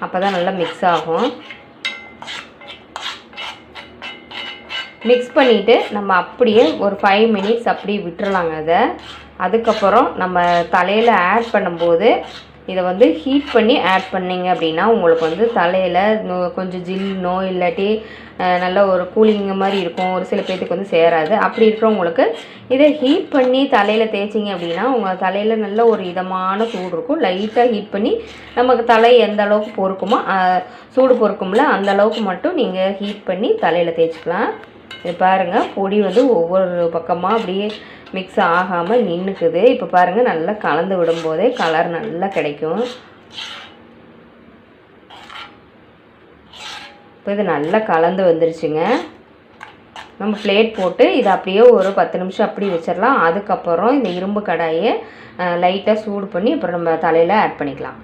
அப்போ தான் நல்லா மிக்ஸ் ஆகும். மிக்ஸ் பண்ணிவிட்டு நம்ம அப்படியே ஒரு 5 மினிட்ஸ் அப்படியே விட்டுறலாங்க அதை. அதுக்கப்புறம் நம்ம தலையில் ஆட் பண்ணும்போது இதை வந்து ஹீட் பண்ணி ஆட் பண்ணிங்க அப்படின்னா உங்களுக்கு வந்து தலையில் கொஞ்சம் ஜில்னோ இல்லாட்டி நல்ல ஒரு கூலிங் மாதிரி இருக்கும். ஒரு சில பேர்த்துக்கு வந்து சேராது. அப்படி இருக்கிறவங்களுக்கு இதை ஹீட் பண்ணி தலையில் தேய்ச்சிங்க அப்படின்னா உங்கள் தலையில் நல்ல ஒரு இதமான சூடு இருக்கும். லைட்டாக ஹீட் பண்ணி நமக்கு தலை எந்த அளவுக்கு பொறுக்குமோ சூடு பொறுக்கும்ல அந்த அளவுக்கு மட்டும் நீங்கள் ஹீட் பண்ணி தலையில் தேய்ச்சிக்கலாம். இது பாருங்கள், பொடி வந்து ஒவ்வொரு பக்கமாக அப்படியே மிக்ஸ் ஆகாமல் நின்றுக்குது. இப்போ பாருங்கள், நல்லா கலந்து விடும்போதே கலர் நல்லா கிடைக்கும். இப்போ இது நல்லா கலந்து வந்துருச்சுங்க. நம்ம பிளேட் போட்டு இதை அப்படியே ஒரு 10 நிமிஷம் அப்படி வச்சிடலாம். அதுக்கப்புறம் இந்த இரும்பு கடாயை லைட்டாக சூடு பண்ணி அப்புறம் நம்ம தலையில் ஆட் பண்ணிக்கலாம்.